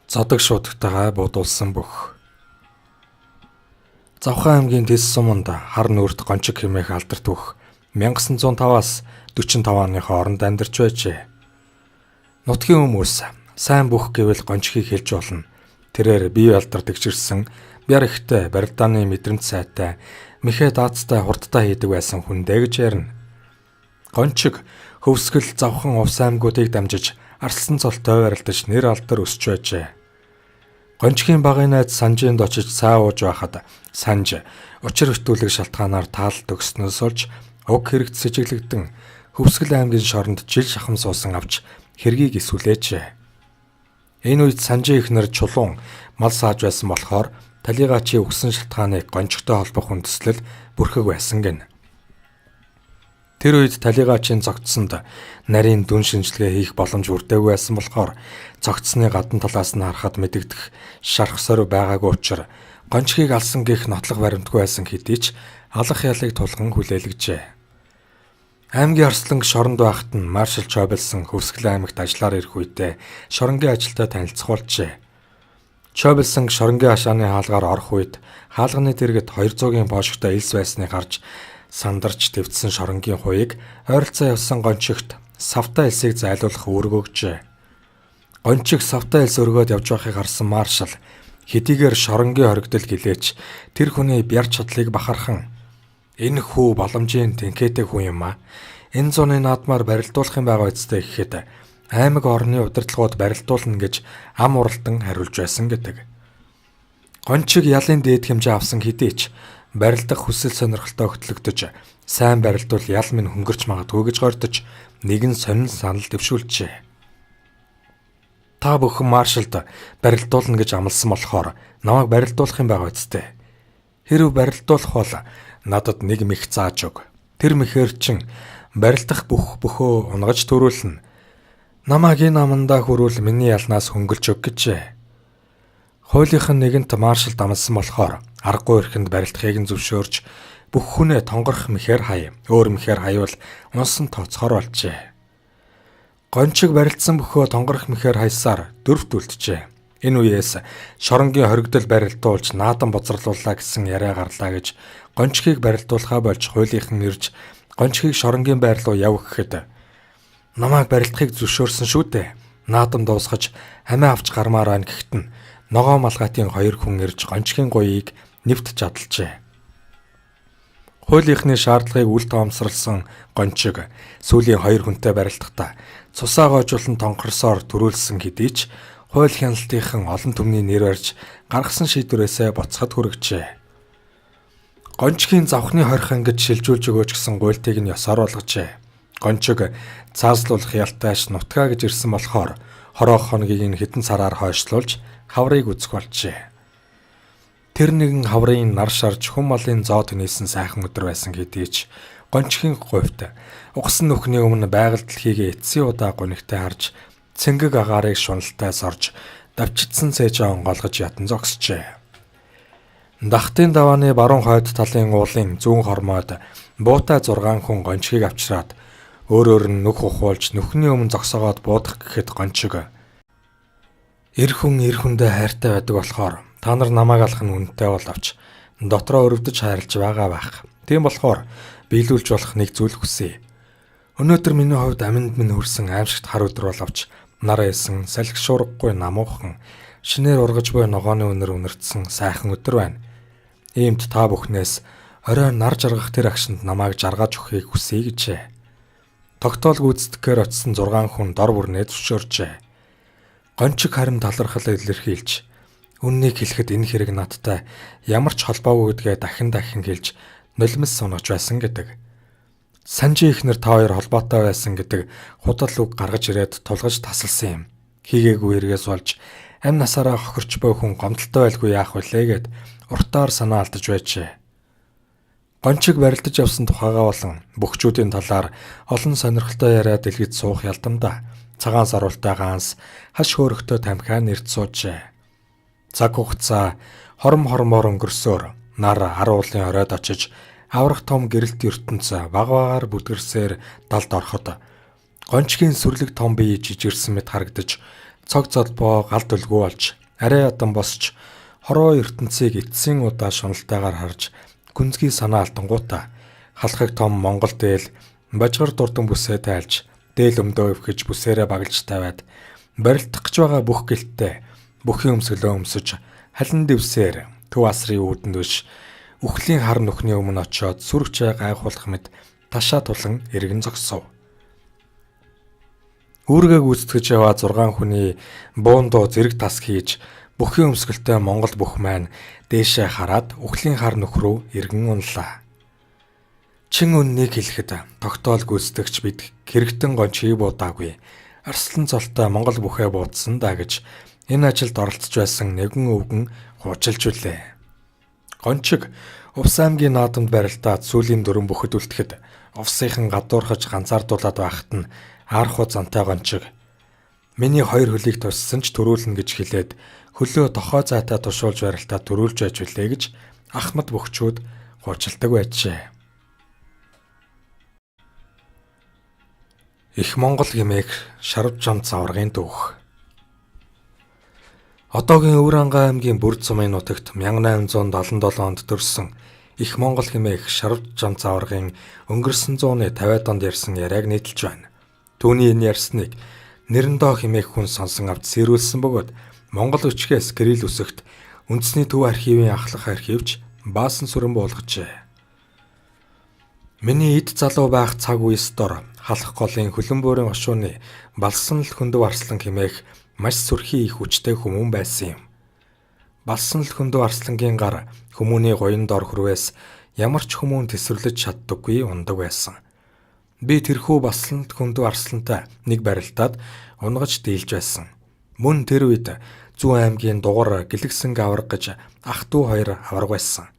Зодог шуудагтайгаа буудуулсан бүх. Завхан аймгийн Тэс суманд хар нүрд гончиг хэмээх алдарт бүх 1905-аас 45 оны хооронд амьдарч байжээ. Нутгийн хүмүүс сайн бүх гэвэл гончгийг хэлж болно. Тэрээр бие алдар дэгчирсэн, бяр ихтэй, барилдааны мэдрэмж сайтай, мэхэ даацтай хурдтай хийдэг байсан хүндээ гэж ярина. Гончиг хөвсгөл завхан увс аймагуудыг дамжиж арслан цолтой барилдаж нэр алдар өсч байжээ. Гончгийн багын найз Санжинд очиж цаа ууж байхад Санж учир хөтүүлэг шалтгаанаар таалд өгснөөс олж уг хэрэгт сэжиглэгдэн Хөвсгөл аймгийн шоронд жил шахам суусан авч хэргийг исвэлээжээ. Энэ үед Санжийн эхнэр чулуун мал сааж байсан болохоор талигаачийн өгсөн шалтгааныг гончигтой холбох үндэслэл бүрхэг байсан гэнэ. Тэр үед талигаачийн цогцсонд нарийн дүн шинжилгээ хийх боломж бүрдээгүй байсан болохоор цогцсны гадна талаас нь харахад мэдэгдэх шарх сорив байгаагүй учраас гончгийг алсан гэх нотлох баримтгүй байсан хэдий ч алах ялыг тулган хүлээлгэжээ. Аймгийн арсланг шоронд байхад нь маршал Чобилсон Хөвсгөл аймагт ажиллаар ирэх үедээ шоронгийн ажилтай танилцах болжээ. Чобилсон шоронгийн хашааны хаалгаар орох үед хаалганы дэргэд 200-ийн пошигтой элс байсныг харж сандарч твцсэн шоронгийн хуйг ойролцоо явсан гончигт савтай элсийг зайлуулах үүрэг өгчээ. Гончиг савтай элс өргөөд явж байхыг харсан маршал хэдийгээр шоронгийн хоригдол гэлээч тэр хүний бяр чадлыг бахархан энэ хүү боломжийн тэнхээтэй хүн юм а. Энэ зуны наадмаар барилдуулах юм байгаа үстэй гэхэд аймаг орны удирдлагууд барилдуулна гэж ам уралдан хариулж байсан гэдэг. Гончиг ялын дээд хэмжээ авсан хэдий ч барилдах хүсэл сонирхолтой хөтлөгдөж сайн барилдвал ял минь хөнгөрч магадгүй гэж гордож нэгэн сонин санал дэвшүүлжээ. Та бүхэн маршалд барилдуулна гэж амласан болохоор намайг барилдуулах юм байгаа үстэй. Хэрв барилдуулах бол надад нэг мэх зааж өг. Тэр мэхээр чин барилдах бөхөө унгаж төрүүлнэ. Намайг энэ амандаа хүрүүл миний ялнаас хөнгөлж өг гэжээ. Хуулийнх нь нэгэнт маршалд амласан болохоор аргагүй эрхэнд барилдахыг нь зөвшөөрж бүх хүнээ тонгорох мэхээр хай. Өөр мэхээр хайвал унсан тооцохоор болжээ. Гончиг барилдсан бөхөө тонгорох мэхээр хайсаар дөрвт үлджээ. Энэ үеэс шоронгийн хоригдол барилдуулж наадан бозрлууллаа гэсэн яриа гарлаа гэж гончгийг барилдуулахаа болж хуулийнхан ирж гончгийг шоронгийн байр руу яв гэхэд намайг барилдахыг зөвшөөрсөн шүү дээ. Наадан дуусгаж амиа авч гармаар байна гэхэд нь ногоо малгайтын 2 хүн ирж гончгийн гоёыг нэвт чадалжээ. Хуулийнхны шаардлагыг үл тоомсорлсон гончиг сүүлийн 2 хүнтэй барилдахдаа цусаа гоожуулан тонхорсоор төрүүлсэн хэдий ч хууль хяналтынхан олон түмний нэр барьж гаргасан шийдвэрээсээ буцахад хүргэжээ. Гончгийн завхны хорих ангид шилжүүлж өгөөч гэсэн гуйлтыг нь ёсоор болгожээ. Гончиг цааслуулах ялтайш нутгаа гэж ирсэн болохоор хороо хоногийг нь хэдэн сараар хойшлуулж хаврыг үзэх болжээ. Тэр нэгэн хаврын нар шарж хүм малын зоо төнийсэн сайхан өдөр байсан хэдий ч гончгийн хувьд угсан нүхний өмнө байгаль дэлхийг эцсийн удаа гонигтай харж цэнгэг агаарыг шуналтай сорж давчидсан цээжээ онгоолгож ятан зогсжээ. Дахтын давааны баруун хойд талын уулын зүүн хормойд буутай 6 хүн гончгийг авчраад өөрөөр нь нүх ухуулж нүхний өмнө зогсоогоод буудах гэхэд гончиг эр хүндээ хайртай байдаг болохоор та нар намайг алах нь үнэтэй бол авч дотроо өрөвдөж хайрлаж байгаа байх. Тийм болохоор биелүүлж болох нэг зүйл хүсье. Өнөөдөр миний хувьд аминд минь хүрсэн аимшигт хар өдөр боловч нар эсэн салхи шуургагүй намуухан шинээр ургаж буй ногооны үнэр үнэртсэн сайхан өдөр байна. Иймд та бүхнээс орой нар жаргах тэр агшинд намайг жаргаж өгөхийг хүсье гэжээ. Тогтоол гүйцэтгэхээр очисон 6 хүн дор бүрнээ зөвшөөржээ. Гончиг харин талархал илэрхийлж үннийг хэлэхэд энэ хэрэг надтай ямар ч холбоогүй гэдгээ дахин хэлж нулимс сунаж байсан гэдэг. Санжийн эхнэр та хоёр холбоотой байсан гэдэг худал үг гаргаж ирээд тулгаж тасалсан юм. Хийгээгүй эргээс болж амь насаараа хохирч буй хүн гомдолтой байлгүй яах вүлээ гэд уртаар санаа алдаж байжээ. Гончиг барилдаж явсан тухайгаа болон бөхчүүдийн талаар олон сонирхолтой яриа дэлгэц суух ялдамдаа цагаан саруултай ганс хаш хөөрөхтэй тамхиа нэрт суужээ. Цаг хугацаа хормоор өнгөрсөөр нар харуулын оройд очиж аврах том гэрэлт ертөнцөө багаар бүдгэрсээр далд ороход гончгийн сүрлэг том бие жижигэрсэн мэт харагдаж цог золбоо галд өлгөө болж Арай ядан босч хороо ертөнцийг эцсийн удаа шуналтайгаар харж гүнзгий санаа алдангуудаа халахыг том Монгол дээл бажгар дурдан бүсээ тайлж дээл өмдөө өвхөж бүсээрээ багалж тавиад барилдах гэж байгаа бүх гэлттэй бүхий өмсгөлөө өмсөж халин дэвсээр төв асрын үүдэнд биш үхлийн хар нүхний өмнө очиод сүргчээ гайхуулах мэт ташаа тулан эргэн зогсов. Үүргээ гүйцэтгэж яваа 6 хүний буундуу зэрэг тас хийж бүхий өмсгөлтэй Монгол бүх маань дээшээ хараад үхлийн хар нүх рүү эргэн унлаа. Чин үннийг хэлэхэд тогтоол гүйцэтгэгч бид хэрэгтэн гончгийг буудаагүй. Арслан цолтой Монгол бүхээ буудсан даа гэж энэ ажилд оролцож байсан нэгэн өвгөн хуучилж үлээ. Гончиг Увс аймгийн наадамд барилдаад сүүлийн 4 бүхэд үлдэхэд увсынхан гадуурхаж ганцаардуулаад байхад нь аархуу зантай гончиг миний 2 хөлийг туссан ч төрүүлнэ гэж хэлээд хөлөө тохоо зайтай тушуулж барилдаад төрүүлж байж үлээ гэж ахмад бөхчүүд хуучилдаг байжээ. Их Монгол гэмээх Шарав Жам Заваргын дүүх. Одоогийн Өвранга аймгийн Бүрд сумын нутагт 1877 онд төрсөн Их Монгол гэмээх Шарав Жам Заваргын өнгөрсөн 150-аад онд ярьсан яриаг нийтэлж байна. Түүний энэ ярьсныг Нэрэндоо хэмээх хүн сонсон авч сэрүүлсэн бөгөөд Монгол өчгөөс гэрэл үсэгт үндэсний төв архивын ахлах архивч Баасан сүрэн буулгажээ. Миний эд залуу байх цаг үеэс дор халах голын хөлөн буурын хошууны Балсан л хөндөв арслан хэмээх маш сүрхий их хүчтэй хүмүүн байсан юм. Балсан л хөндөв арслангийн гар хүмүүний гоён дор хүрвээс ямар ч хүмүүн тэсвэрлэж чаддаггүй ундаг байсан. Би тэрхүү Балсан л хөндөв арслантай нэг барилдаад унгаж дийлж байсан. Мөн тэр үед Зүүн аймгийн дугар Гэлэгсэнг авраг гэж ах トゥ хоёр авраг байсан.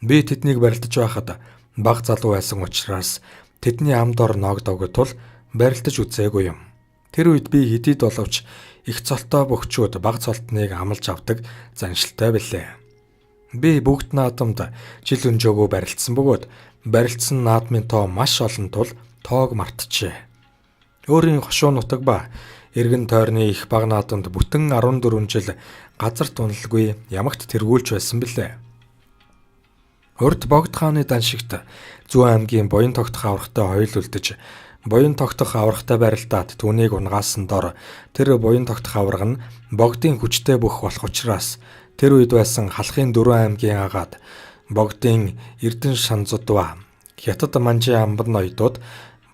Би тэднийг барилдаж байхад баг залуу байсан учраас тэдний ам дор ногдоогүй тул барилдаж үзээгүй юм. Тэр үед би хэдийд боловч их цолтой бөхчүүд баг цолтныг амлаж авдаг заншилтай билээ. Би бүгд наадамд жил өнжөөгөө барилдсан бөгөөд барилдсан наадмын тоо маш олон тул тоог мартчихэ. Өөрийн хошуу нутаг ба эргэн тойрны их баг наадамд бүтэн 14 жил газар туналгүй ямагт тэргүүлж байсан билээ. Урд Богд хааны даншигт Зүүн аймгийн Буян тогтох аврагтай хоёул үлдэж Буян тогтох аврагтай барилдаад түүнийг унгаасан дор тэр Буян тогтох авраг нь Богдын хүчтэй бүх болох учраас тэр үед байсан халахын 4 аймгийн агаад Богдын Эрдэнэ Шанзудва Хятад Манжи амбан ноёдууд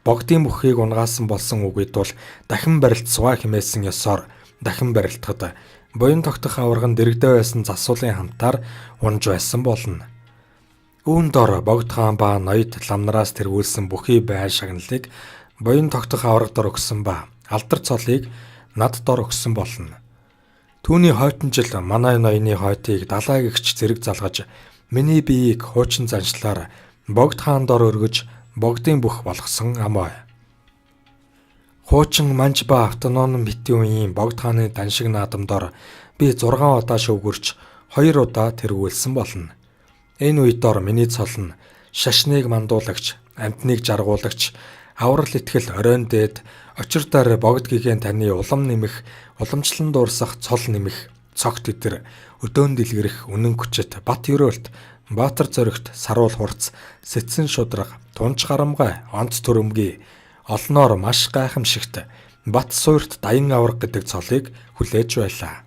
Богдын бүхийг унгаасан болсон үгүйд бол дахин барилдсугаа хэмээсэн ёсоор дахин барилдахад Буян тогтох авраг нь дэрэгдээ байсан засуулын хамтаар унж байсан болно. Үүн дор Богд хаан ба ноёд ламнараас тэргүүлсэн бүхий байр шагналыг Буян тогтох авраг дор өгсөн ба алдар цолыг над дор өгсөн болно. Түүний хойтон жил манай ноёны хойтыг далай гэгч зэрэг залгаж миний биеийг хуучин заншлаар Богд хаан дор өргөж Богдын бүх болгосон амой. Хуучин манж ба автоном битийн үеийн Богд хааны даншиг наадамдор би 6 удаа шөвгөрч 2 удаа тэргүүлсэн болно. Энэ үед дор миний цол нь шашныг мандуулагч, амтныг жаргуулагч, аврал итгэл оройн дээд, очир дор Богд гигийн таны улам нэмэх, уламжлан дуурсах цол нэмэх, цогт идэр, өдөөн дэлгэрэх, үнэн хүчит, бат ёроолт, баатар зоригт, саруул хурц, сэтсэн шудраг, тунч гарамгай, онц төрөмгий, олноор маш гайхамшигт, бат суурт даян авраг гэдэг цолыг хүлээж байлаа.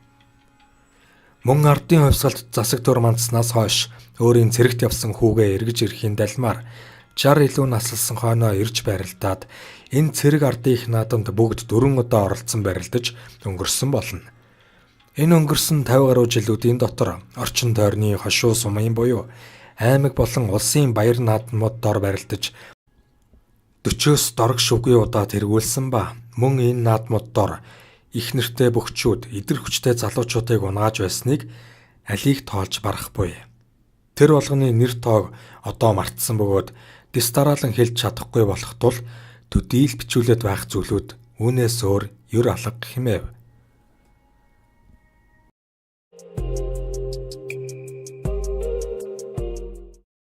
Мөн ардын хувьсгалд засаг дур мандснаас хойш өөрийн цэрэгт явсан хүүгээ эргэж ирэхийн далмаар 60 илүү наслсан хойноо ирж барилдаад энэ цэрэг ардын их наадамд бүгд 4 удаа оролцсон барилдаж өнгөрсөн болно. Энэ өнгөрсөн 50 гаруй жилүүдийн дотор орчин тойрны хошуу сумын буюу аймаг болон улсын баяр наадмууд дор барилдаж 40-с дорог шүггүй удаа тэргүүлсэн ба мөн энэ наадмууд дор их нэртэй бөхчүүд эдэр хүчтэй залуучуудыг унгааж байсныг алийг тоолж барахгүй. Тэр болгоны нэр тоог одоо мартсан бөгөөд дэс дараалан хэлж чадахгүй болох тул төдийл бичүүлээд байх зүйлүүд үүнээс өөр юр алга хэмэв.